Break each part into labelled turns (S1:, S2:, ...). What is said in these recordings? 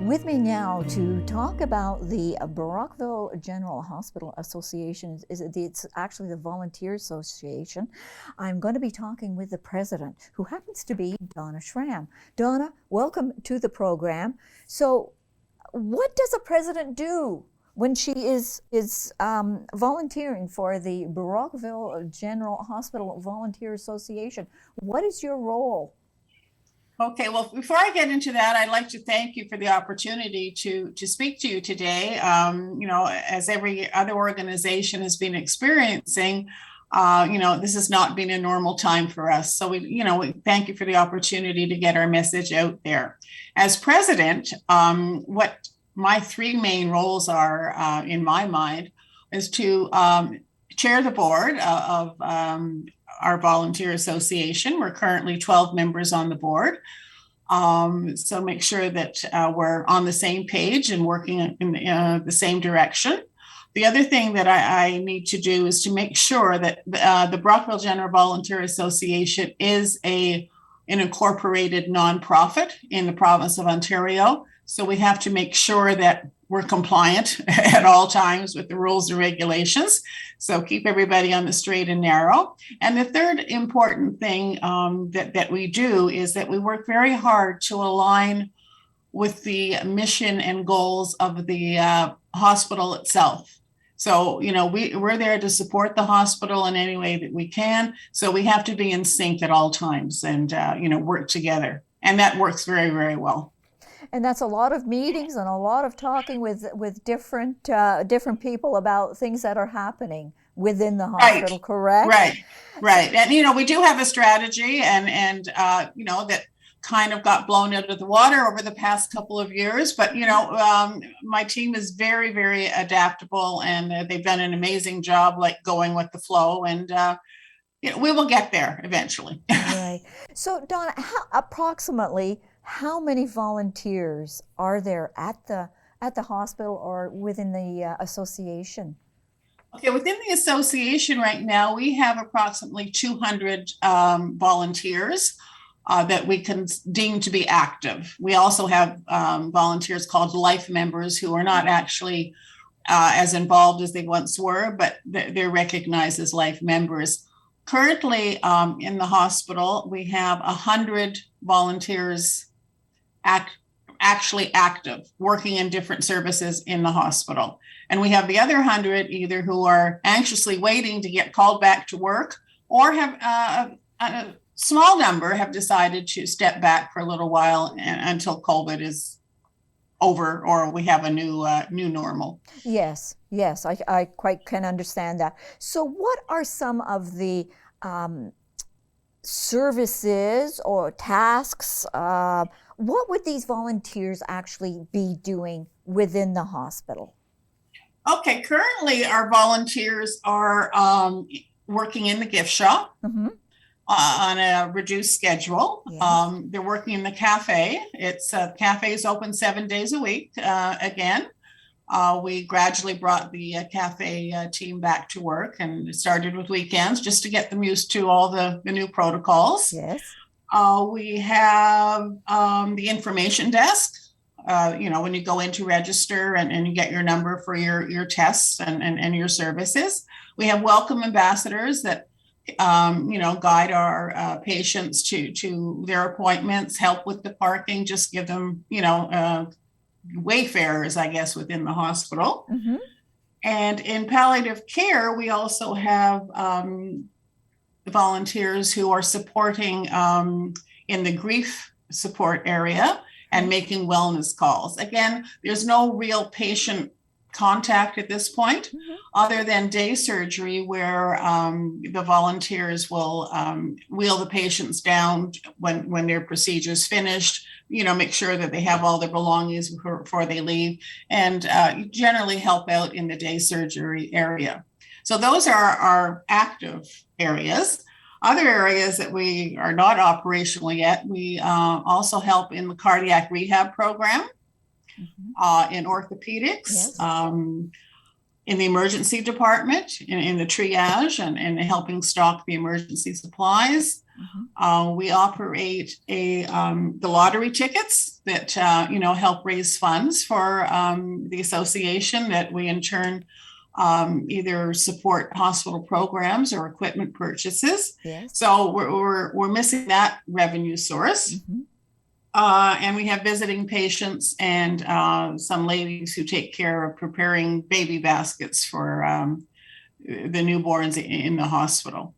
S1: With me now to talk about the Brockville General Hospital Association, it's actually the Volunteer Association. I'm going to be talking with the president, who happens to be Donna Shram. Donna, welcome to the program. So what does a president do when she is volunteering for the Brockville General Hospital Volunteer Association? What is your role?
S2: Okay, well, before I get into that, I'd like to thank you for the opportunity to speak to you today. As every other organization has been experiencing, this has not been a normal time for us. So we thank you for the opportunity to get our message out there. As president, what my three main roles are, in my mind, is to chair the board of our volunteer association. We're currently 12 members on the board. So make sure that we're on the same page and working in the same direction. The other thing that I need to do is to make sure that the Brockville General Volunteer Association is an incorporated nonprofit in the province of Ontario. So we have to make sure that we're compliant at all times with the rules and regulations. So keep everybody on the straight and narrow. And the third important thing that we do is that we work very hard to align with the mission and goals of the hospital itself. So, we're there to support the hospital in any way that we can. So we have to be in sync at all times and, work together. And that works very, very well.
S1: And that's a lot of meetings and a lot of talking with different people about things that are happening within the hospital, correct?
S2: Right. And, we do have a strategy and that kind of got blown out of the water over the past couple of years. But, my team is very, very adaptable and they've done an amazing job, going with the flow. And, we will get there eventually.
S1: Right. So, Donna, approximately how many volunteers are there at the hospital or within the association?
S2: Okay, within the association right now, we have approximately 200 volunteers that we can deem to be active. We also have volunteers called life members who are not actually as involved as they once were, but they're recognized as life members. Currently in the hospital, we have 100 volunteers actually active, working in different services in the hospital. And we have the other 100 either who are anxiously waiting to get called back to work or have a small number have decided to step back for a little while until COVID is over or we have a new normal.
S1: Yes, I quite can understand that. So what are some of the services or tasks? What would these volunteers actually be doing within the hospital?
S2: Okay, currently our volunteers are working in the gift shop on a reduced schedule. Yes. They're working in the cafe. Cafe is open 7 days a week. Again, we gradually brought the cafe team back to work and started with weekends just to get them used to all the new protocols.
S1: Yes.
S2: We have the information desk. When you go in to register and you get your number for your tests and your services. We have welcome ambassadors that guide our patients to their appointments, help with the parking, just give them wayfarers, I guess, within the hospital. Mm-hmm. And in palliative care, we also have volunteers who are supporting in the grief support area and making wellness calls. Again, there's no real patient contact at this point, other than day surgery where the volunteers will wheel the patients down when their procedure is finished, make sure that they have all their belongings before they leave, and generally help out in the day surgery area. So those are our active areas. Other areas that we are not operational yet, we also help in the cardiac rehab program, in orthopedics, in the emergency department, in the triage and helping stock the emergency supplies. We operate the lottery tickets that help raise funds for the association, that we in turn either support hospital programs or equipment purchases.
S1: Yes.
S2: So we're missing that revenue source. And we have visiting patients and some ladies who take care of preparing baby baskets for the newborns in the hospital.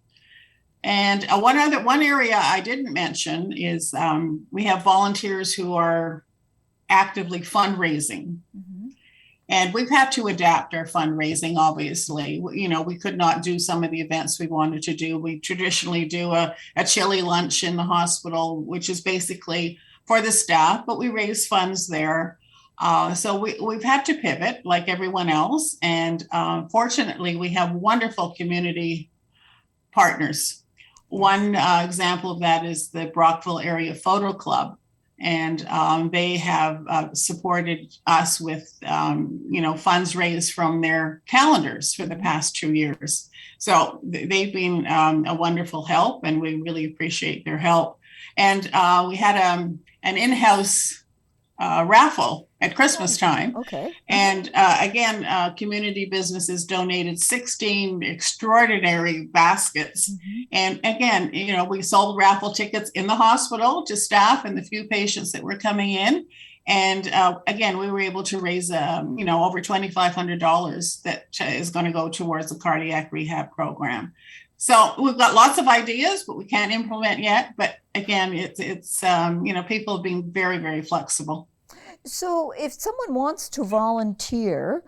S2: And one area I didn't mention is we have volunteers who are actively fundraising. And we've had to adapt our fundraising, obviously. We could not do some of the events we wanted to do. We traditionally do a chili lunch in the hospital, which is basically for the staff, but we raise funds there. So we've had to pivot like everyone else. And fortunately, we have wonderful community partners. One example of that is the Brockville Area Photo Club. And they have supported us with, funds raised from their calendars for the past 2 years. So they've been a wonderful help, and we really appreciate their help. And we had an in-house raffle at Christmas time.
S1: Okay.
S2: And again, community businesses donated 16 extraordinary baskets. And again, we sold raffle tickets in the hospital to staff and the few patients that were coming in. And again, we were able to raise, over $2,500 that is going to go towards the cardiac rehab program. So we've got lots of ideas, but we can't implement yet. But again, it's people being very, very flexible.
S1: So if someone wants to volunteer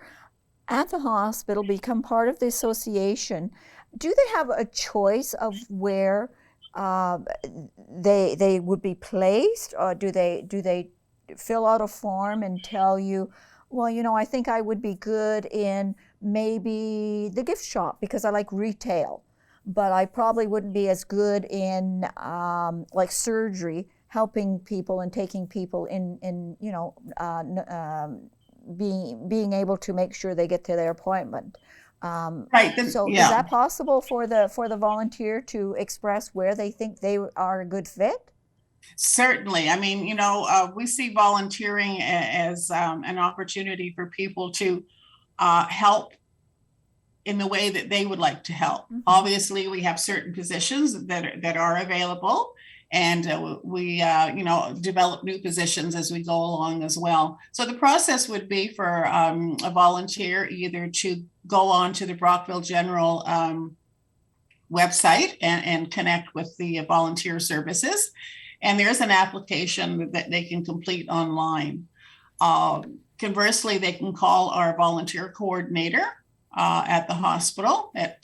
S1: at the hospital, become part of the association, do they have a choice of where they would be placed, or do they fill out a form and tell you, well, I think I would be good in maybe the gift shop because I like retail, but I probably wouldn't be as good in like surgery, helping people and taking people in being able to make sure they get to their appointment.
S2: Right.
S1: So is that possible for the volunteer to express where they think they are a good fit?
S2: Certainly. I mean, we see volunteering as an opportunity for people to help in the way that they would like to help. Obviously, we have certain positions that are available. And we develop new positions as we go along as well. So the process would be for a volunteer either to go on to the Brockville General website and connect with the volunteer services. And there's an application that they can complete online. Conversely, they can call our volunteer coordinator at the hospital at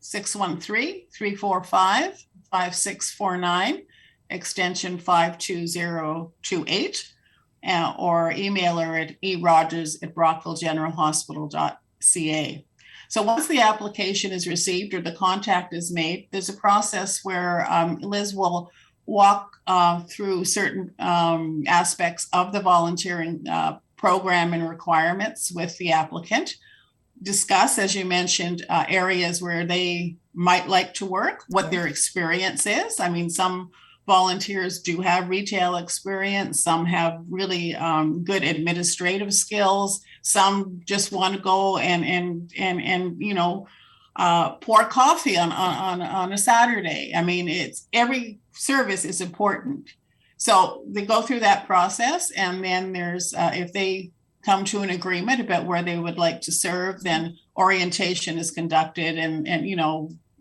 S2: 613-345-5649. Extension 52028, or email her at erogers@brockvillegeneralhospital.ca. So once the application is received or the contact is made, there's a process where Liz will walk through certain aspects of the volunteering program and requirements with the applicant, discuss, as you mentioned, areas where they might like to work, what their experience is. I mean, some volunteers do have retail experience. Some have really good administrative skills. Some just want to go and pour coffee on a Saturday. I mean, it's every service is important. So they go through that process, and then there's if they come to an agreement about where they would like to serve, then orientation is conducted, and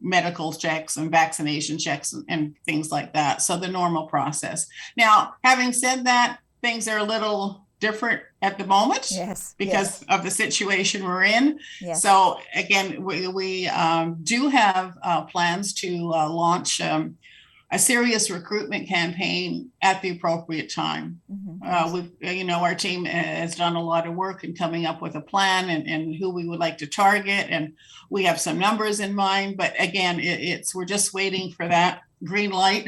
S2: medical checks and vaccination checks and things like that. So the normal process. Now, having said that, things are a little different at the moment because of the situation we're in. So again, we do have plans to launch a a serious recruitment campaign at the appropriate time. Our team has done a lot of work in coming up with a plan and who we would like to target, and we have some numbers in mind. But again, we're just waiting for that green light,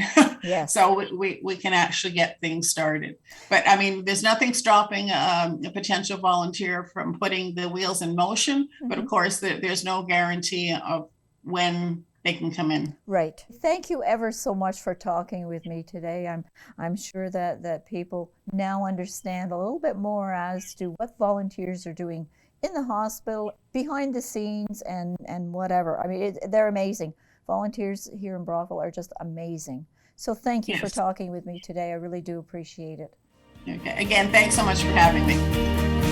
S2: so we can actually get things started. But I mean, there's nothing stopping a potential volunteer from putting the wheels in motion. But of course, there's no guarantee of when they can come in.
S1: Right. Thank you ever so much for talking with me today. I'm sure that people now understand a little bit more as to what volunteers are doing in the hospital, behind the scenes, and whatever. I mean, they're amazing. Volunteers here in Brockville are just amazing. So thank you for talking with me today. I really do appreciate it.
S2: Okay. Again, thanks so much for having me.